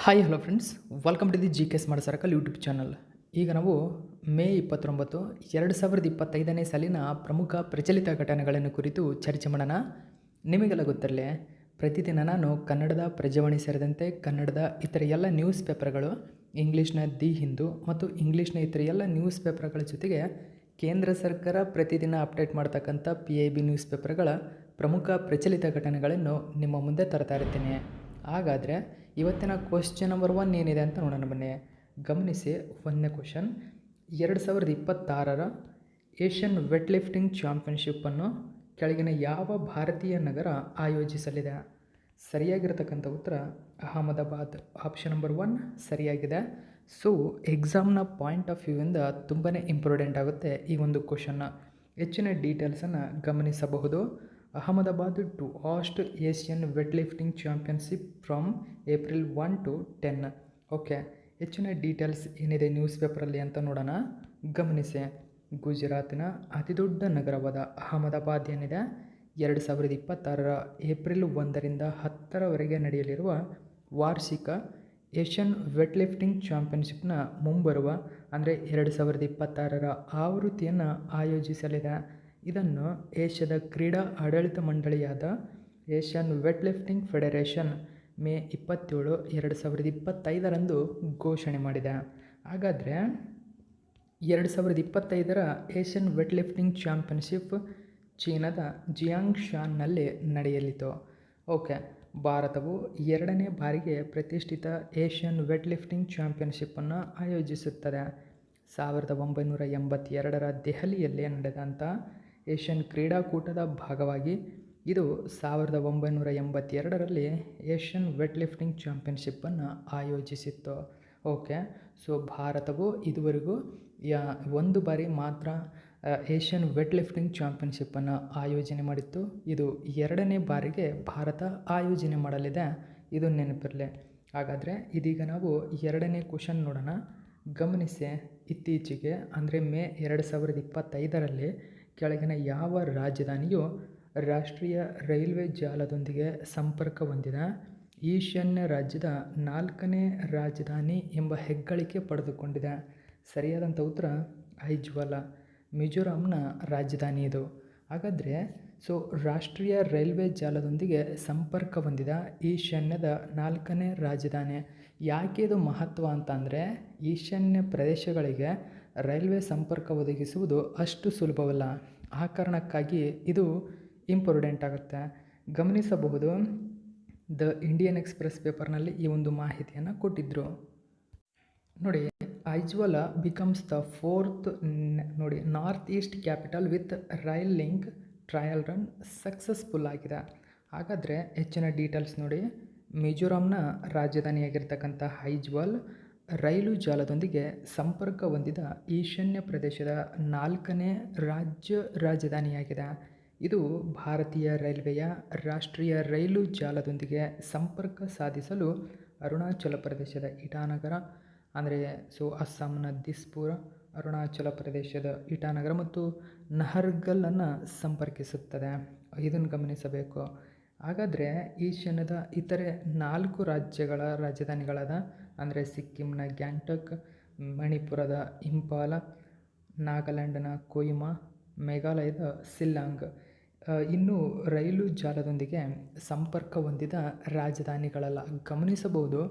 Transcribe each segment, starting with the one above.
Hi hello friends, welcome to the G K smart circle YouTube channel. ಈಗ ನಾವು ಮೇ 29, 2025ನೇ ಸಾಲಿನ ಪ್ರಮುಖ ಪ್ರಚಲಿತ ಘಟನೆಗಳನ್ನು ಕುರಿತು ಚರ್ಚೆ ಮಾಡೋಣ. ನಿಮಗೆಲ್ಲ ಗೊತ್ತಿರಲಿ, ಪ್ರತಿದಿನ ನಾನು ಕನ್ನಡದ ಪ್ರಜಾವಾಣಿ ಸೇರಿದಂತೆ ಕನ್ನಡದ ಇತರ ಎಲ್ಲ ನ್ಯೂಸ್ ಪೇಪರ್ಗಳು, ಇಂಗ್ಲೀಷ್ನ ದಿ ಹಿಂದೂ ಮತ್ತು ಇಂಗ್ಲೀಷ್ನ ಇತರ ಎಲ್ಲ ನ್ಯೂಸ್ ಪೇಪರ್ಗಳ ಜೊತೆಗೆ ಕೇಂದ್ರ ಸರ್ಕಾರ ಪ್ರತಿದಿನ ಅಪ್ಡೇಟ್ ಮಾಡ್ತಕ್ಕಂಥ PIB ನ್ಯೂಸ್ ಪೇಪರ್ಗಳ ಪ್ರಮುಖ ಪ್ರಚಲಿತ ಘಟನೆಗಳನ್ನು ನಿಮ್ಮ ಮುಂದೆ ತರ್ತಾ ಇರ್ತೀನಿ. ಹಾಗಾದರೆ ಇವತ್ತಿನ ಕ್ವಶ್ಚನ್ ನಂಬರ್ 1 ಏನಿದೆ ಅಂತ ನೋಡೋಣ ಬನ್ನಿ. ಗಮನಿಸಿ, ಒಂದನೇ ಕ್ವಶನ್, 2026ರ ಏಷ್ಯನ್ ವೆಟ್ ಲಿಫ್ಟಿಂಗ್ ಚಾಂಪಿಯನ್ಶಿಪ್ಪನ್ನು ಕೆಳಗಿನ ಯಾವ ಭಾರತೀಯ ನಗರ ಆಯೋಜಿಸಲಿದೆ? ಸರಿಯಾಗಿರತಕ್ಕಂಥ ಉತ್ತರ ಅಹಮದಾಬಾದ್. ಆಪ್ಷನ್ ನಂಬರ್ 1 ಸರಿಯಾಗಿದೆ. ಸೊ ಎಕ್ಸಾಮ್ನ ಪಾಯಿಂಟ್ ಆಫ್ ವ್ಯೂವಿಂದ ತುಂಬಾ ಇಂಪಾರ್ಟೆಂಟ್ ಆಗುತ್ತೆ ಈ ಒಂದು ಕ್ವಶನ್ನ. ಹೆಚ್ಚಿನ ಡೀಟೇಲ್ಸನ್ನು ಗಮನಿಸಬಹುದು. Ahmedabad to host Asian vet lifting championship from April 1 to 10. Okay, ಹೆಚ್ಚಿನ ಡೀಟೇಲ್ಸ್ ಏನಿದೆ ನ್ಯೂಸ್ ಪೇಪರಲ್ಲಿ ಅಂತ ನೋಡೋಣ. ಗಮನಿಸಿ, ಗುಜರಾತಿನ ಅತಿದೊಡ್ಡ ನಗರವಾದ ಅಹಮದಾಬಾದ್ ಏನಿದೆ, 2026ರ ಏಪ್ರಿಲ್ 1ರಿಂದ 10ರವರೆಗೆ ನಡೆಯಲಿರುವ ವಾರ್ಷಿಕ ಏಷ್ಯನ್ ವೆಟ್ ಲಿಫ್ಟಿಂಗ್ ಚಾಂಪಿಯನ್ಶಿಪ್ನ ಮುಂಬರುವ ಅಂದರೆ 2026ರ ಆವೃತ್ತಿಯನ್ನು ಆಯೋಜಿಸಲಿದೆ. ಇದನ್ನು ಏಷ್ಯಾದ ಕ್ರೀಡಾ ಆಡಳಿತ ಮಂಡಳಿಯಾದ Asian vet lifting federation May 27, 2025ರಂದು ಘೋಷಣೆ ಮಾಡಿದೆ. ಹಾಗಾದರೆ 2025ರ ಏಷ್ಯನ್ ವೆಟ್ ಲಿಫ್ಟಿಂಗ್ ಚಾಂಪಿಯನ್ಶಿಪ್ ಚೀನಾದ ಜಿಯಾಂಗ್ಶಾನ್ನಲ್ಲಿ ನಡೆಯಲಿತು. ಓಕೆ, ಭಾರತವು 2ನೇ ಬಾರಿಗೆ ಪ್ರತಿಷ್ಠಿತ ಏಷ್ಯನ್ ವೆಟ್ ಲಿಫ್ಟಿಂಗ್ ಚಾಂಪಿಯನ್ಶಿಪ್ಪನ್ನು ಆಯೋಜಿಸುತ್ತದೆ. 1982ರ ದೆಹಲಿಯಲ್ಲಿ ನಡೆದಂಥ ಏಷ್ಯನ್ ಕ್ರೀಡಾಕೂಟದ ಭಾಗವಾಗಿ ಇದು 1982ರಲ್ಲಿ ಏಷ್ಯನ್ ವೆಟ್ ಲಿಫ್ಟಿಂಗ್ ಚಾಂಪಿಯನ್ಶಿಪ್ಪನ್ನು ಆಯೋಜಿಸಿತ್ತು. ಓಕೆ, ಸೊ ಭಾರತವು ಇದುವರೆಗೂ ಒಂದು ಬಾರಿ ಮಾತ್ರ ಏಷ್ಯನ್ ವೆಟ್ ಲಿಫ್ಟಿಂಗ್ ಚಾಂಪಿಯನ್ಶಿಪ್ಪನ್ನು ಆಯೋಜನೆ ಮಾಡಿತ್ತು. ಇದು 2ನೇ ಬಾರಿಗೆ ಭಾರತ ಆಯೋಜನೆ ಮಾಡಲಿದೆ, ಇದು ನೆನಪಿರಲಿ. ಹಾಗಾದರೆ ಇದೀಗ ನಾವು 2ನೇ ಕ್ವಶನ್ ನೋಡೋಣ. ಗಮನಿಸಿ, ಇತ್ತೀಚೆಗೆ ಅಂದರೆ ಮೇ 2025ರಲ್ಲಿ ಕೆಳಗಿನ ಯಾವ ರಾಜಧಾನಿಯು ರಾಷ್ಟ್ರೀಯ ರೈಲ್ವೆ ಜಾಲದೊಂದಿಗೆ ಸಂಪರ್ಕ ಹೊಂದಿದ ಈಶಾನ್ಯ ರಾಜ್ಯದ 4ನೇ ರಾಜಧಾನಿ ಎಂಬ ಹೆಗ್ಗಳಿಕೆ ಪಡೆದುಕೊಂಡಿದೆ? ಸರಿಯಾದಂಥ ಉತ್ತರ ಐಜ್ವಾಲ್, ಮಿಜೋರಾಂನ ರಾಜಧಾನಿ ಇದು. ಹಾಗಾದರೆ ಸೊ ರಾಷ್ಟ್ರೀಯ ರೈಲ್ವೆ ಜಾಲದೊಂದಿಗೆ ಸಂಪರ್ಕ ಹೊಂದಿದ ಈಶಾನ್ಯದ 4ನೇ ರಾಜಧಾನಿ. ಯಾಕೆ ಇದು ಮಹತ್ವ ಅಂತಂದರೆ, ಈಶಾನ್ಯ ಪ್ರದೇಶಗಳಿಗೆ ರೈಲ್ವೆ ಸಂಪರ್ಕ ಒದಗಿಸುವುದು ಅಷ್ಟು ಸುಲಭವಲ್ಲ. ಆ ಕಾರಣಕ್ಕಾಗಿ ಇದು ಇಂಪಾರ್ಟೆಂಟ್ ಆಗುತ್ತೆ. ಗಮನಿಸಬಹುದು, ದ ಇಂಡಿಯನ್ ಎಕ್ಸ್‌ಪ್ರೆಸ್ ಪೇಪರ್ನಲ್ಲಿ ಈ ಒಂದು ಮಾಹಿತಿಯನ್ನು ಕೊಟ್ಟಿದ್ದರು. ನೋಡಿ, ಐಜ್ವಾಲ್ ಬಿಕಮ್ಸ್ ದ 4th ನೋಡಿ north East capital with rail link trial run successful ಆಗಿದೆ. ಹಾಗಾದರೆ ಹೆಚ್ಚಿನ ಡೀಟೇಲ್ಸ್ ನೋಡಿ. ಮಿಜೋರಾಂನ ರಾಜಧಾನಿಯಾಗಿರ್ತಕ್ಕಂಥ ಐಜ್ವಾಲ್ ರೈಲು ಜಾಲದೊಂದಿಗೆ ಸಂಪರ್ಕ ಹೊಂದಿದ ಈಶಾನ್ಯ ಪ್ರದೇಶದ 4ನೇ ರಾಜಧಾನಿಯಾಗಿದೆ. ಇದು ಭಾರತೀಯ ರೈಲ್ವೆಯ ರಾಷ್ಟ್ರೀಯ ರೈಲು ಜಾಲದೊಂದಿಗೆ ಸಂಪರ್ಕ ಸಾಧಿಸಲು ಅರುಣಾಚಲ ಪ್ರದೇಶದ ಇಟಾನಗರ ಅಂದರೆ ಅಸ್ಸಾಂನ ದಿಸ್ಪುರ, ಅರುಣಾಚಲ ಪ್ರದೇಶದ ಇಟಾನಗರ ಮತ್ತು ನಹರ್ಗಲನ್ನು ಸಂಪರ್ಕಿಸುತ್ತದೆ. ಇದನ್ನು ಗಮನಿಸಬೇಕು. ಹಾಗಾದರೆ ಈಶಾನ್ಯದ ಇತರೆ 4 ರಾಜ್ಯಗಳ ರಾಜಧಾನಿಗಳಾದ ಅಂದರೆ ಸಿಕ್ಕಿಂನ ಗ್ಯಾಂಗ್ಟಕ್, ಮಣಿಪುರದ ಇಂಫಾಲ, ನಾಗಾಲ್ಯಾಂಡ್ನ ಕೊಹಿಮಾ, ಮೇಘಾಲಯದ ಶಿಲ್ಲಾಂಗ್ ಇನ್ನೂ ರೈಲು ಜಾಲದೊಂದಿಗೆ ಸಂಪರ್ಕ ಹೊಂದಿದ ರಾಜಧಾನಿಗಳಲ್ಲ. ಗಮನಿಸಬಹುದು,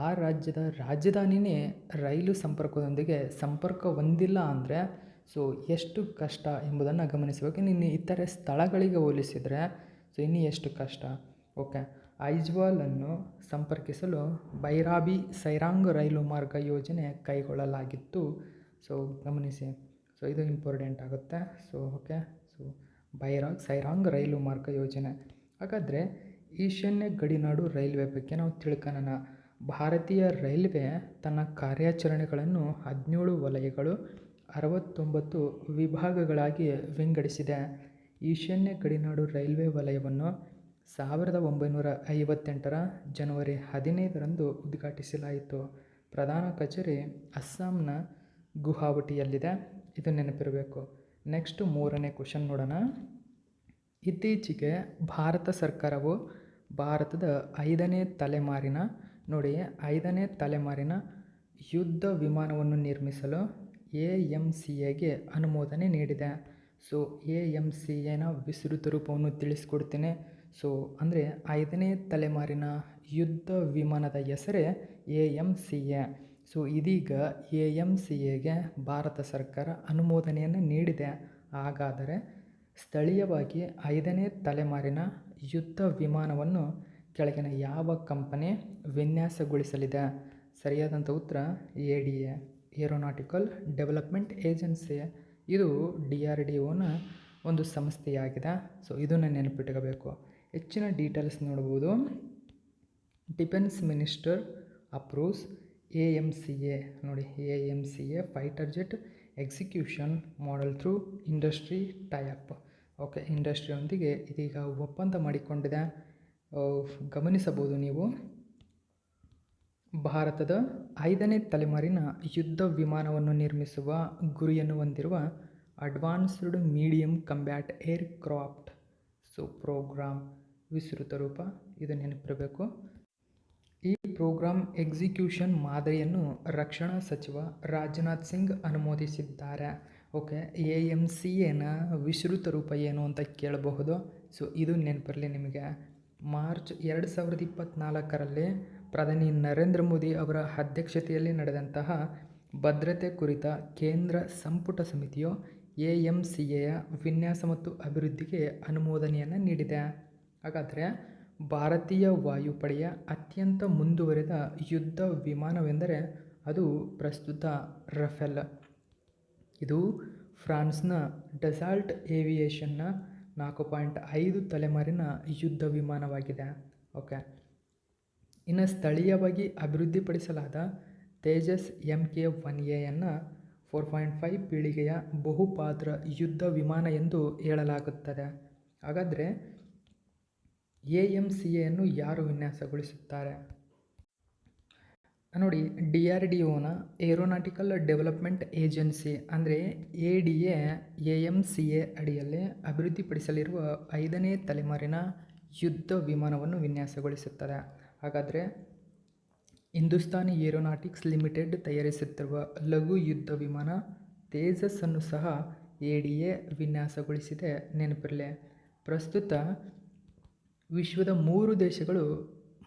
ಆ ರಾಜ್ಯದ ರಾಜಧಾನಿನೇ ರೈಲು ಸಂಪರ್ಕದೊಂದಿಗೆ ಸಂಪರ್ಕ ಹೊಂದಿಲ್ಲ ಅಂದರೆ ಎಷ್ಟು ಕಷ್ಟ ಎಂಬುದನ್ನು ಗಮನಿಸಬೇಕು. ಇನ್ನು ಇತರೆ ಸ್ಥಳಗಳಿಗೆ ಹೋಲಿಸಿದರೆ ಇನ್ನೂ ಎಷ್ಟು ಕಷ್ಟ. ಓಕೆ, ಐಜ್ವಾಲನ್ನು ಸಂಪರ್ಕಿಸಲು ಭೈರಾಬಿ ಸೈರಾಂಗ್ ರೈಲು ಮಾರ್ಗ ಯೋಜನೆ ಕೈಗೊಳ್ಳಲಾಗಿತ್ತು. ಗಮನಿಸಿ, ಇದು ಇಂಪಾರ್ಟೆಂಟ್ ಆಗುತ್ತೆ. ಓಕೆ, ಸೈರಾಂಗ್ ರೈಲು ಮಾರ್ಗ ಯೋಜನೆ. ಹಾಗಾದರೆ ಈಶಾನ್ಯ ಗಡಿನಾಡು ರೈಲ್ವೆ ಬಗ್ಗೆ ನಾವು ತಿಳ್ಕೊಳ್ಳೋಣ. ಭಾರತೀಯ ರೈಲ್ವೆ ತನ್ನ ಕಾರ್ಯಾಚರಣೆಗಳನ್ನು 17 ವಲಯಗಳು, 69 ವಿಭಾಗಗಳಾಗಿ ವಿಂಗಡಿಸಿದೆ. ಈಶಾನ್ಯ ಗಡಿನಾಡು ರೈಲ್ವೆ ವಲಯವನ್ನು 1958ರ ಜನವರಿ 15ರಂದು ಉದ್ಘಾಟಿಸಲಾಯಿತು. ಪ್ರಧಾನ ಕಚೇರಿ ಅಸ್ಸಾಂನ ಗುವಾಹಟಿಯಲ್ಲಿದೆ, ಇದು ನೆನಪಿರಬೇಕು. ನೆಕ್ಸ್ಟ್ 3ನೇ ಕ್ವಶನ್ ನೋಡೋಣ. ಇತ್ತೀಚೆಗೆ ಭಾರತ ಸರ್ಕಾರವು ಭಾರತದ 5ನೇ ತಲೆಮಾರಿನ ನೋಡಿ, 5ನೇ ತಲೆಮಾರಿನ ಯುದ್ಧ ವಿಮಾನವನ್ನು ನಿರ್ಮಿಸಲು AMCAಗೆ ಅನುಮೋದನೆ ನೀಡಿದೆ. ಸೊ AMCAನ ವಿಸ್ತೃತ ರೂಪವನ್ನು ತಿಳಿಸ್ಕೊಡ್ತೀನಿ. ಸೊ ಅಂದರೆ 5ನೇ ತಲೆಮಾರಿನ ಯುದ್ಧ ವಿಮಾನದ ಹೆಸರೇ AMCA. ಸೊ ಇದೀಗ AMCAಗೆ ಭಾರತ ಸರ್ಕಾರ ಅನುಮೋದನೆಯನ್ನು ನೀಡಿದೆ. ಹಾಗಾದರೆ ಸ್ಥಳೀಯವಾಗಿ 5ನೇ ತಲೆಮಾರಿನ ಯುದ್ಧ ವಿಮಾನವನ್ನು ಕೆಳಗಿನ ಯಾವ ಕಂಪನಿ ವಿನ್ಯಾಸಗೊಳಿಸಲಿದೆ? ಸರಿಯಾದಂಥ ಉತ್ತರ ADA, ಏರೋನಾಟಿಕಲ್ ಡೆವಲಪ್ಮೆಂಟ್ ಏಜೆನ್ಸಿ. ಇದು DRDOನ ಒಂದು ಸಂಸ್ಥೆಯಾಗಿದೆ. ಸೊ ಇದನ್ನು ನೆನಪಿಟ್ಕೋಬೇಕು. ಹೆಚ್ಚಿನ ಡೀಟೇಲ್ಸ್ ನೋಡ್ಬೋದು. Defence minister approves AMCA. ನೋಡಿ, AMCA fighter jet execution model through industry tie up. Okay, ಇಂಡಸ್ಟ್ರಿಯೊಂದಿಗೆ ಇದೀಗ ಒಪ್ಪಂದ ಮಾಡಿಕೊಂಡಿದೆ. ಗಮನಿಸಬಹುದು ನೀವು. ಭಾರತದ 5ನೇ ತಲೆಮಾರಿನ ಯುದ್ಧ ವಿಮಾನವನ್ನು ನಿರ್ಮಿಸುವ ಗುರಿಯನ್ನು ಹೊಂದಿರುವ advanced medium combat aircraft programme ವಿಸ್ತೃತ ರೂಪ, ಇದು ನೆನಪಿರಬೇಕು. ಈ ಪ್ರೋಗ್ರಾಮ್ ಎಕ್ಸಿಕ್ಯೂಷನ್ ಮಾದರಿಯನ್ನು ರಕ್ಷಣಾ ಸಚಿವ ರಾಜನಾಥ್ ಸಿಂಗ್ ಅನುಮೋದಿಸಿದ್ದಾರೆ. ಓಕೆ, AMCAನ ವಿಸ್ತೃತ ರೂಪ ಏನು ಅಂತ ಕೇಳಬಹುದು. ಸೊ ಇದು ನೆನಪಿರಲಿ ನಿಮಗೆ. ಮಾರ್ಚ್ 2024ರಲ್ಲಿ ಪ್ರಧಾನಿ ನರೇಂದ್ರ ಮೋದಿ ಅವರ ಅಧ್ಯಕ್ಷತೆಯಲ್ಲಿ ನಡೆದಂತಹ ಭದ್ರತೆ ಕುರಿತ ಕೇಂದ್ರ ಸಂಪುಟ ಸಮಿತಿಯು AMCAಯ ವಿನ್ಯಾಸ ಮತ್ತು ಅಭಿವೃದ್ಧಿಗೆ ಅನುಮೋದನೆಯನ್ನು ನೀಡಿದೆ. ಹಾಗಾದರೆ ಭಾರತೀಯ ವಾಯುಪಡೆಯ ಅತ್ಯಂತ ಮುಂದುವರೆದ ಯುದ್ಧ ವಿಮಾನವೆಂದರೆ ಅದು ಪ್ರಸ್ತುತ ರಫೇಲ್. ಇದು ಫ್ರಾನ್ಸ್ನ ಡಸಾಲ್ಟ್ ಏವಿಯೇಷನ್ನ 4.5 ತಲೆಮಾರಿನ ಯುದ್ಧ ವಿಮಾನವಾಗಿದೆ. ಓಕೆ, ಇನ್ನು ಸ್ಥಳೀಯವಾಗಿ ಅಭಿವೃದ್ಧಿಪಡಿಸಲಾದ ತೇಜಸ್ MK-1Aಯನ್ನು 4.5 ಪೀಳಿಗೆಯ ಬಹುಪಾತ್ರ ಯುದ್ಧ ವಿಮಾನ ಎಂದು ಹೇಳಲಾಗುತ್ತದೆ. ಹಾಗಾದರೆ AMCAಯನ್ನು ಯಾರು ವಿನ್ಯಾಸಗೊಳಿಸುತ್ತಾರೆ? ನೋಡಿ, DRDOನ ಏರೋನಾಟಿಕಲ್ ಡೆವಲಪ್ಮೆಂಟ್ ಏಜೆನ್ಸಿ ಅಂದರೆ ADA AMCA ಅಡಿಯಲ್ಲಿ ಅಭಿವೃದ್ಧಿಪಡಿಸಲಿರುವ 5ನೇ ತಲೆಮಾರಿನ ಯುದ್ಧ ವಿಮಾನವನ್ನು ವಿನ್ಯಾಸಗೊಳಿಸುತ್ತದೆ. ಹಾಗಾದರೆ ಹಿಂದೂಸ್ತಾನಿ ಏರೋನಾಟಿಕ್ಸ್ ಲಿಮಿಟೆಡ್ ತಯಾರಿಸುತ್ತಿರುವ ಲಘು ಯುದ್ಧ ವಿಮಾನ ತೇಜಸ್ ಅನ್ನು ಸಹ ADA ವಿನ್ಯಾಸಗೊಳಿಸಿದೆ. ನೆನಪಿರಲಿ. ಪ್ರಸ್ತುತ ವಿಶ್ವದ 3 ದೇಶಗಳು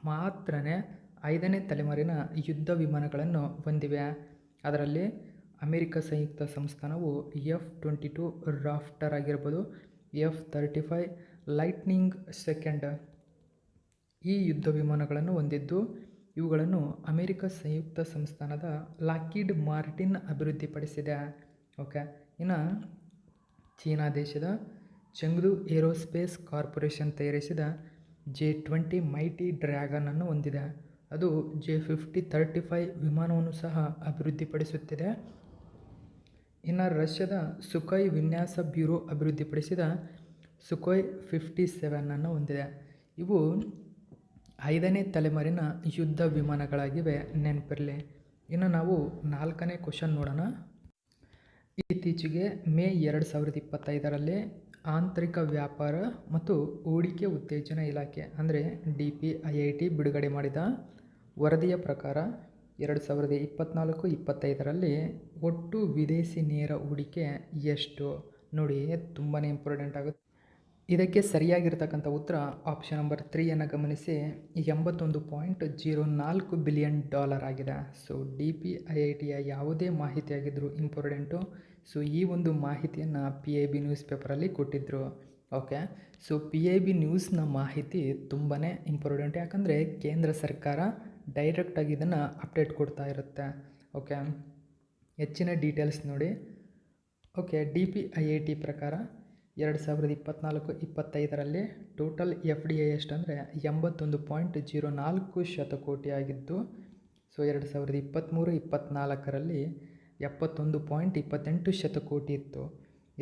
ಮಾತ್ರನೇ 5ನೇ ತಲೆಮಾರಿನ ಯುದ್ಧ ವಿಮಾನಗಳನ್ನು ಹೊಂದಿವೆ. ಅದರಲ್ಲಿ ಅಮೆರಿಕ ಸಂಯುಕ್ತ ಸಂಸ್ಥಾನವು F-22 ರಾಫ್ಟರ್ ಆಗಿರ್ಬೋದು, F-35 ಲೈಟ್ನಿಂಗ್ ಸೆಕೆಂಡ್ ಈ ಯುದ್ಧ ವಿಮಾನಗಳನ್ನು ಹೊಂದಿದ್ದು, ಇವುಗಳನ್ನು ಅಮೆರಿಕ ಸಂಯುಕ್ತ ಸಂಸ್ಥಾನದ ಲಾಕ್ಹೀಡ್ ಮಾರ್ಟಿನ್ ಅಭಿವೃದ್ಧಿಪಡಿಸಿದೆ. ಓಕೆ, ಇನ್ನು ಚೀನಾ ದೇಶದ ಚೆಂಗ್ಡು ಏರೋಸ್ಪೇಸ್ ಕಾರ್ಪೊರೇಷನ್ ತಯಾರಿಸಿದ J-20 ಮೈಟಿ ಡ್ರ್ಯಾಗನ್ ಅನ್ನು ಹೊಂದಿದೆ. ಅದು J-50-35 ವಿಮಾನವನ್ನು ಸಹ ಅಭಿವೃದ್ಧಿಪಡಿಸುತ್ತಿದೆ. ಇನ್ನು ರಷ್ಯಾದ ಸುಖೋಯ್ ವಿನ್ಯಾಸ ಬ್ಯೂರೋ ಅಭಿವೃದ್ಧಿಪಡಿಸಿದ ಸುಖೋಯ್ 57 ಅನ್ನು ಹೊಂದಿದೆ. ಇವು 5ನೇ ತಲೆಮಾರಿನ ಯುದ್ಧ ವಿಮಾನಗಳಾಗಿವೆ. ನೆನಪಿರಲಿ. ಇನ್ನು ನಾವು 4ನೇ ಕ್ವಶನ್ ನೋಡೋಣ. ಇತ್ತೀಚೆಗೆ ಮೇ 2025ರಲ್ಲಿ ಆಂತರಿಕ ವ್ಯಾಪಾರ ಮತ್ತು ಹೂಡಿಕೆ ಉತ್ತೇಜನ ಇಲಾಖೆ ಅಂದರೆ DPIIT ಬಿಡುಗಡೆ ಮಾಡಿದ ವರದಿಯ ಪ್ರಕಾರ 2024-25ರಲ್ಲಿ ಒಟ್ಟು ವಿದೇಶಿ ನೇರ ಹೂಡಿಕೆ ಎಷ್ಟು? ನೋಡಿ, ತುಂಬಾ ಇಂಪಾರ್ಟೆಂಟ್ ಆಗುತ್ತೆ. ಇದಕ್ಕೆ ಸರಿಯಾಗಿರ್ತಕ್ಕಂಥ ಉತ್ತರ ಆಪ್ಷನ್ ನಂಬರ್ 3ಯನ್ನು ಗಮನಿಸಿ, $81.04 ಬಿಲಿಯನ್ ಆಗಿದೆ. ಸೊ DPIITಯ ಯಾವುದೇ ಮಾಹಿತಿ ಆಗಿದ್ದರೂ ಇಂಪಾರ್ಟೆಂಟು. ಸೊ ಈ ಒಂದು ಮಾಹಿತಿಯನ್ನು PIB ನ್ಯೂಸ್ ಪೇಪರಲ್ಲಿ ಕೊಟ್ಟಿದ್ದರು. ಓಕೆ, ಸೊ PIB ನ್ಯೂಸ್ನ ಮಾಹಿತಿ ತುಂಬಾ ಇಂಪಾರ್ಟೆಂಟ್. ಯಾಕಂದರೆ ಕೇಂದ್ರ ಸರ್ಕಾರ ಡೈರೆಕ್ಟಾಗಿ ಇದನ್ನು ಅಪ್ಡೇಟ್ ಕೊಡ್ತಾ ಇರುತ್ತೆ. ಓಕೆ, ಹೆಚ್ಚಿನ ಡೀಟೇಲ್ಸ್ ನೋಡಿ. ಓಕೆ, DPIIT ಪ್ರಕಾರ 2024-25ರಲ್ಲಿ ಟೋಟಲ್ FDI ಎಷ್ಟಂದರೆ 81.04 ಶತಕೋಟಿ ಆಗಿದ್ದು, ಸೊ 2023-24ರಲ್ಲಿ 71.28 ಶತಕೋಟಿ ಇತ್ತು.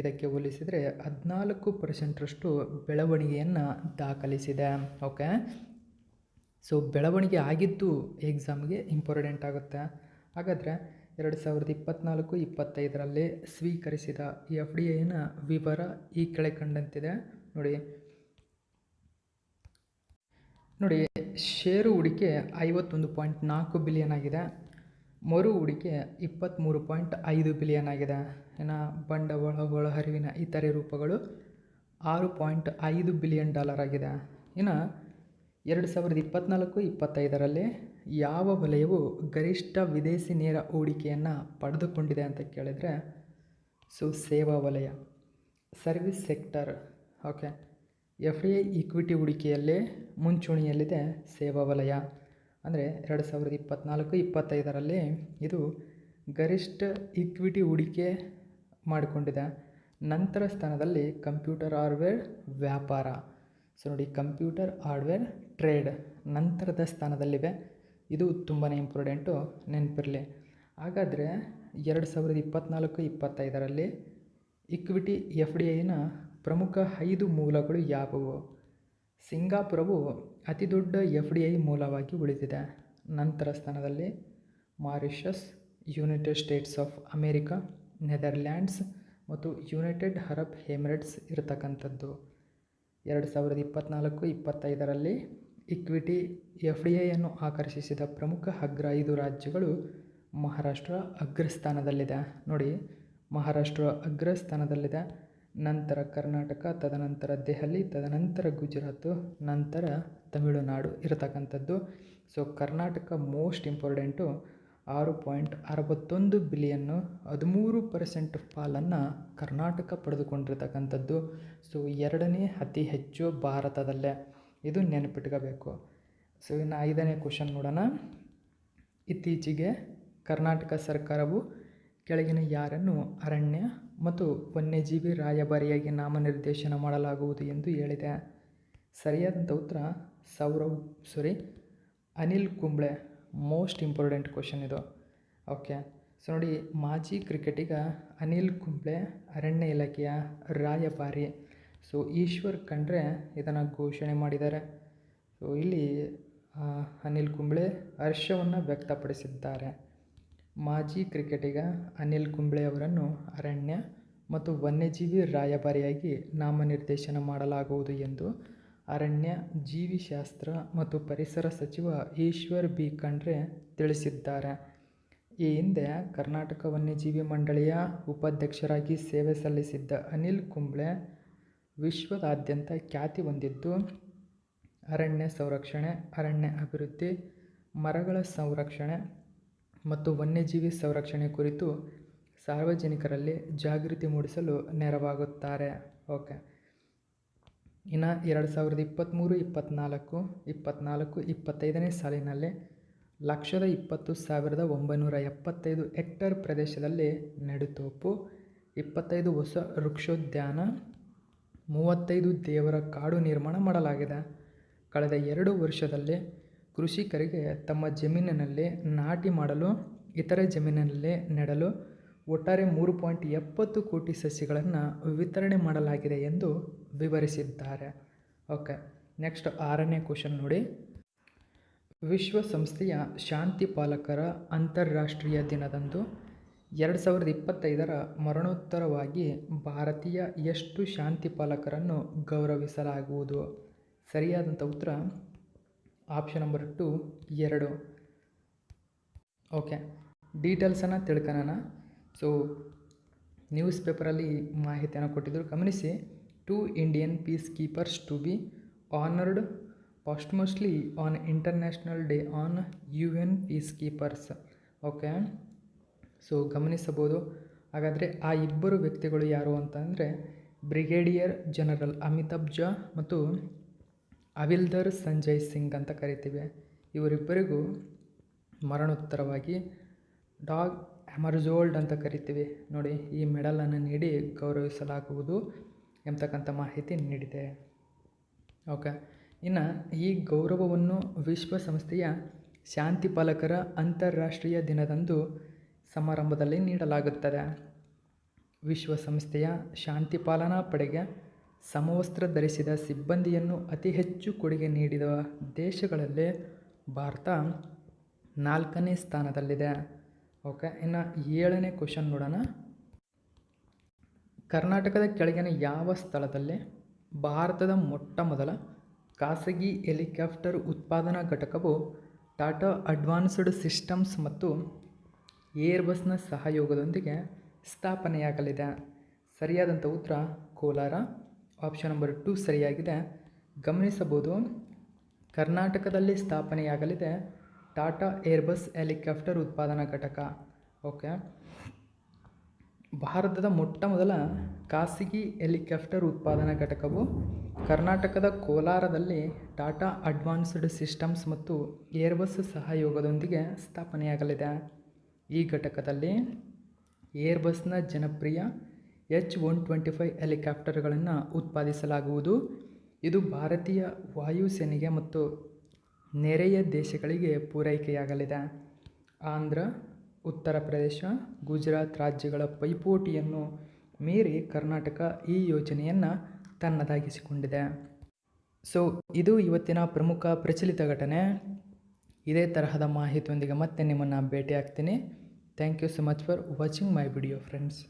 ಇದಕ್ಕೆ ಹೋಲಿಸಿದರೆ 14% ಬೆಳವಣಿಗೆಯನ್ನು ದಾಖಲಿಸಿದೆ. ಓಕೆ, ಸೊ ಬೆಳವಣಿಗೆ ಆಗಿದ್ದು ಎಕ್ಸಾಮ್ಗೆ ಇಂಪಾರ್ಟೆಂಟ್ ಆಗುತ್ತೆ. ಹಾಗಾದರೆ 2024-25ರಲ್ಲಿ ಸ್ವೀಕರಿಸಿದ FDIನ ವಿವರ ಈ ಕೆಳಕಂಡಂತಿದೆ. ನೋಡಿ, ಷೇರು ಹೂಡಿಕೆ 51.4 ಬಿಲಿಯನ್ ಆಗಿದೆ. ಮರು ಹೂಡಿಕೆ 23.5 ಬಿಲಿಯನ್ ಆಗಿದೆ. ಇನ್ನು ಬಂಡವಾಳ ಒಳಹರಿವಿನ ಇತರೆ ರೂಪಗಳು $6.5 ಬಿಲಿಯನ್ ಆಗಿದೆ. ಇನ್ನು 2024-25ರಲ್ಲಿ ಯಾವ ವಲಯವು ಗರಿಷ್ಠ ವಿದೇಶಿ ನೇರ ಹೂಡಿಕೆಯನ್ನು ಪಡೆದುಕೊಂಡಿದೆ ಅಂತ ಕೇಳಿದರೆ ಸೇವಾ ವಲಯ, service sector. Okay, FDI equity ಹೂಡಿಕೆಯಲ್ಲೇ ಮುಂಚೂಣಿಯಲ್ಲಿದೆ ಸೇವಾ ವಲಯ. ಅಂದರೆ 2024-25ರಲ್ಲಿ ಇದು ಗರಿಷ್ಠ ಈಕ್ವಿಟಿ ಹೂಡಿಕೆ ಮಾಡಿಕೊಂಡಿದೆ. ನಂತರ ಸ್ಥಾನದಲ್ಲಿ ಕಂಪ್ಯೂಟರ್ ಹಾರ್ಡ್ವೇರ್ ವ್ಯಾಪಾರ. ನೋಡಿ, ಕಂಪ್ಯೂಟರ್ ಹಾರ್ಡ್ವೇರ್ ಟ್ರೇಡ್ ನಂತರದ ಸ್ಥಾನದಲ್ಲಿವೆ. ಇದು ತುಂಬಾ ಇಂಪಾರ್ಟೆಂಟು, ನೆನಪಿರಲಿ. ಹಾಗಾದರೆ 2024-25ರಲ್ಲಿ ಈಕ್ವಿಟಿ FDIನ ಪ್ರಮುಖ 5 ಮೂಲಗಳು ಯಾವುವು? ಸಿಂಗಾಪುರವು ಅತಿ ದೊಡ್ಡ FDI ಮೂಲವಾಗಿ ಉಳಿದಿದೆ. ನಂತರ ಸ್ಥಾನದಲ್ಲಿ Mauritius, United States of America, Netherlands ಮತ್ತು ಯುನೈಟೆಡ್ ಅರಬ್ ಎಮಿರೇಟ್ಸ್ ಇರತಕ್ಕಂಥದ್ದು. 2024-25ರಲ್ಲಿ ಈಕ್ವಿಟಿ FDIಯನ್ನು ಆಕರ್ಷಿಸಿದ ಪ್ರಮುಖ ಅಗ್ರ 5 ರಾಜ್ಯಗಳು. ಮಹಾರಾಷ್ಟ್ರ ಅಗ್ರಸ್ಥಾನದಲ್ಲಿದೆ. ನೋಡಿ, ಮಹಾರಾಷ್ಟ್ರ ಅಗ್ರಸ್ಥಾನದಲ್ಲಿದೆ. ನಂತರ ಕರ್ನಾಟಕ, ತದನಂತರ ದೆಹಲಿ, ತದನಂತರ ಗುಜರಾತು, ನಂತರ ತಮಿಳುನಾಡು ಇರತಕ್ಕಂಥದ್ದು. Karnataka most important. 6.61 ಬಿಲಿಯನ್ನು 13% ಪಾಲನ್ನು ಕರ್ನಾಟಕ ಪಡೆದುಕೊಂಡಿರ್ತಕ್ಕಂಥದ್ದು. ಎರಡನೇ ಅತಿ ಹೆಚ್ಚು ಭಾರತದಲ್ಲೇ. ಇದು ನೆನಪಿಟ್ಕೋಬೇಕು. ಇನ್ನು 5ನೇ ಕ್ವಶನ್ ನೋಡೋಣ. ಇತ್ತೀಚೆಗೆ ಕರ್ನಾಟಕ ಸರ್ಕಾರವು ಕೆಳಗಿನ ಯಾರನ್ನು ಅರಣ್ಯ ಮತ್ತು ವನ್ಯಜೀವಿ ರಾಯಭಾರಿಯಾಗಿ ನಾಮನಿರ್ದೇಶನ ಮಾಡಲಾಗುವುದು ಎಂದು ಹೇಳಿದೆ? ಸರಿಯಾದಂಥ ಉತ್ತರ Anil Kumble. Most important question ಇದು. ಓಕೆ, ನೋಡಿ, ಮಾಜಿ ಕ್ರಿಕೆಟಿಗ ಅನಿಲ್ ಕುಂಬ್ಳೆ ಅರಣ್ಯ ಇಲಾಖೆಯ ರಾಯಭಾರಿ. ಈಶ್ವರ್ ಖಂಡ್ರೆ ಇದನ್ನು ಘೋಷಣೆ ಮಾಡಿದ್ದಾರೆ. ಇಲ್ಲಿ ಅನಿಲ್ ಕುಂಬ್ಳೆ ಹರ್ಷವನ್ನು ವ್ಯಕ್ತಪಡಿಸಿದ್ದಾರೆ. ಮಾಜಿ ಕ್ರಿಕೆಟಿಗ ಅನಿಲ್ ಕುಂಬ್ಳೆ ಅವರನ್ನು ಅರಣ್ಯ ಮತ್ತು ವನ್ಯಜೀವಿ ರಾಯಭಾರಿಯಾಗಿ ನಾಮನಿರ್ದೇಶನ ಮಾಡಲಾಗುವುದು ಎಂದು ಅರಣ್ಯ, ಜೀವಿಶಾಸ್ತ್ರ ಮತ್ತು ಪರಿಸರ ಸಚಿವ ಈಶ್ವರ್ ಬಿ ಖಂಡ್ರೆ ತಿಳಿಸಿದ್ದಾರೆ. ಈ ಹಿಂದೆ ಕರ್ನಾಟಕ ವನ್ಯಜೀವಿ ಮಂಡಳಿಯ ಉಪಾಧ್ಯಕ್ಷರಾಗಿ ಸೇವೆ ಸಲ್ಲಿಸಿದ್ದ ಅನಿಲ್ ಕುಂಬ್ಳೆ ವಿಶ್ವದಾದ್ಯಂತ ಖ್ಯಾತಿ ಹೊಂದಿದ್ದು, ಅರಣ್ಯ ಸಂರಕ್ಷಣೆ, ಅರಣ್ಯ ಅಭಿವೃದ್ಧಿ, ಮರಗಳ ಸಂರಕ್ಷಣೆ ಮತ್ತು ವನ್ಯಜೀವಿ ಸಂರಕ್ಷಣೆ ಕುರಿತು ಸಾರ್ವಜನಿಕರಲ್ಲಿ ಜಾಗೃತಿ ಮೂಡಿಸಲು ನೆರವಾಗುತ್ತಾರೆ. ಓಕೆ, ಇನ್ನು 2023-24-25ನೇ ಸಾಲಿನಲ್ಲಿ 120,975 ಹೆಕ್ಟೇರ್ ಪ್ರದೇಶದಲ್ಲಿ ನೆಡುತೋಪು, 25 ಹೊಸ ವೃಕ್ಷೋದ್ಯಾನ, 35 ದೇವರ ಕಾಡು ನಿರ್ಮಾಣ ಮಾಡಲಾಗಿದೆ. ಕಳೆದ 2 ವರ್ಷದಲ್ಲಿ ಕೃಷಿಕರಿಗೆ ತಮ್ಮ ಜಮೀನಿನಲ್ಲಿ ನಾಟಿ ಮಾಡಲು, ಇತರೆ ಜಮೀನಿನಲ್ಲಿ ನೆಡಲು ಒಟ್ಟಾರೆ 3.70 ಕೋಟಿ ಸಸಿಗಳನ್ನು ವಿತರಣೆ ಮಾಡಲಾಗಿದೆ ಎಂದು ವಿವರಿಸಿದ್ದಾರೆ. ಓಕೆ, ನೆಕ್ಸ್ಟ್ 6ನೇ ಕ್ವಶನ್ ನೋಡಿ. ವಿಶ್ವಸಂಸ್ಥೆಯ ಶಾಂತಿ ಪಾಲಕರ ಅಂತಾರಾಷ್ಟ್ರೀಯ ದಿನದಂದು 2025ರ ಮರಣೋತ್ತರವಾಗಿ ಭಾರತೀಯ ಎಷ್ಟು ಶಾಂತಿ ಪಾಲಕರನ್ನು ಗೌರವಿಸಲಾಗುವುದು? ಸರಿಯಾದಂಥ ಉತ್ತರ ಆಪ್ಷನ್ ನಂಬರ್ 2, 2. ಓಕೆ, ಡೀಟೇಲ್ಸನ್ನು ತಿಳ್ಕೊಳ್ಳೋಣ. ನ್ಯೂಸ್ ಪೇಪರಲ್ಲಿ ಮಾಹಿತಿಯನ್ನು ಕೊಟ್ಟಿದ್ದರು, ಗಮನಿಸಿ. 2 Indian peacekeepers to be honoured posthumously on international day on UN peacekeepers. Okay, ಗಮನಿಸಬಹುದು. ಹಾಗಾದರೆ ಆ ಇಬ್ಬರು ವ್ಯಕ್ತಿಗಳು ಯಾರು ಅಂತಂದರೆ ಬ್ರಿಗೇಡಿಯರ್ ಜನರಲ್ ಅಮಿತಾಬ್ ಝಾ ಮತ್ತು ಹವಿಲ್ದಾರ್ ಸಂಜಯ್ ಸಿಂಗ್ ಅಂತ ಕರಿತೀವಿ. ಇವರಿಬ್ಬರಿಗೂ ಮರಣೋತ್ತರವಾಗಿ ಡಾಗ್ ಹ್ಯಾಮರ್ಜೋಲ್ಡ್ ಅಂತ ಕರಿತೀವಿ. ನೋಡಿ, ಈ ಮೆಡಲನ್ನು ನೀಡಿ ಗೌರವಿಸಲಾಗುವುದು ಎಂಬತಕ್ಕಂಥ ಮಾಹಿತಿ ನೀಡಿದೆ. ಓಕೆ, ಇನ್ನು ಈ ಗೌರವವನ್ನು ವಿಶ್ವಸಂಸ್ಥೆಯ ಶಾಂತಿ ಪಾಲಕರ ಅಂತಾರಾಷ್ಟ್ರೀಯ ದಿನದಂದು ಸಮಾರಂಭದಲ್ಲಿ ನೀಡಲಾಗುತ್ತದೆ. ವಿಶ್ವಸಂಸ್ಥೆಯ ಶಾಂತಿ ಪಾಲನಾ ಪಡೆಗೆ ಸಮವಸ್ತ್ರ ಧರಿಸಿದ ಸಿಬ್ಬಂದಿಯನ್ನು ಅತಿ ಹೆಚ್ಚು ಕೊಡುಗೆ ನೀಡಿದ ದೇಶಗಳಲ್ಲಿ ಭಾರತ 4ನೇ ಸ್ಥಾನದಲ್ಲಿದೆ. ಓಕೆ, ಇನ್ನು 7ನೇ ಕ್ವಶನ್ ನೋಡೋಣ. ಕರ್ನಾಟಕದ ಕೆಳಗಿನ ಯಾವ ಸ್ಥಳದಲ್ಲಿ ಭಾರತದ ಮೊಟ್ಟ ಮೊದಲ ಖಾಸಗಿ ಹೆಲಿಕಾಪ್ಟರ್ ಉತ್ಪಾದನಾ ಘಟಕವು ಟಾಟಾ ಅಡ್ವಾನ್ಸ್ಡ್ ಸಿಸ್ಟಮ್ಸ್ ಮತ್ತು ಏರ್ಬಸ್ನ ಸಹಯೋಗದೊಂದಿಗೆ ಸ್ಥಾಪನೆಯಾಗಲಿದೆ. ಸರಿಯಾದಂಥ ಉತ್ತರ ಕೋಲಾರ. ಆಪ್ಷನ್ ನಂಬರ್ 2 ಸರಿಯಾಗಿದೆ. ಗಮನಿಸಬಹುದು, ಕರ್ನಾಟಕದಲ್ಲಿ ಸ್ಥಾಪನೆಯಾಗಲಿದೆ ಟಾಟಾ ಏರ್ಬಸ್ ಹೆಲಿಕಾಪ್ಟರ್ ಉತ್ಪಾದನಾ ಘಟಕ. ಓಕೆ, ಭಾರತದ ಮೊಟ್ಟಮೊದಲ ಖಾಸಗಿ ಹೆಲಿಕಾಪ್ಟರ್ ಉತ್ಪಾದನಾ ಘಟಕವು ಕರ್ನಾಟಕದ ಕೋಲಾರದಲ್ಲಿ ಟಾಟಾ ಅಡ್ವಾನ್ಸ್ಡ್ ಸಿಸ್ಟಮ್ಸ್ ಮತ್ತು ಏರ್ಬಸ್ ಸಹಯೋಗದೊಂದಿಗೆ ಸ್ಥಾಪನೆಯಾಗಲಿದೆ. ಈ ಘಟಕದಲ್ಲಿ ಏರ್ಬಸ್ನ ಜನಪ್ರಿಯ H-125 ಹೆಲಿಕಾಪ್ಟರ್ಗಳನ್ನು ಉತ್ಪಾದಿಸಲಾಗುವುದು. ಇದು ಭಾರತೀಯ ವಾಯುಸೇನೆಗೆ ಮತ್ತು ನೆರೆಯ ದೇಶಗಳಿಗೆ ಪೂರೈಕೆಯಾಗಲಿದೆ. ಆಂಧ್ರ, ಉತ್ತರ ಪ್ರದೇಶ, ಗುಜರಾತ್ ರಾಜ್ಯಗಳ ಪೈಪೋಟಿಯನ್ನು ಮೀರಿ ಕರ್ನಾಟಕ ಈ ಯೋಜನೆಯನ್ನು ತನ್ನದಾಗಿಸಿಕೊಂಡಿದೆ. ಸೊ ಇದು ಇವತ್ತಿನ ಪ್ರಮುಖ ಪ್ರಚಲಿತ ಘಟನೆ. ಇದೇ ತರಹದ ಮಾಹಿತಿಯೊಂದಿಗೆ ಮತ್ತೆ ನಿಮ್ಮನ್ನು ಭೇಟಿ ಆಗ್ತೀನಿ. Thank you so much for watching my video friends.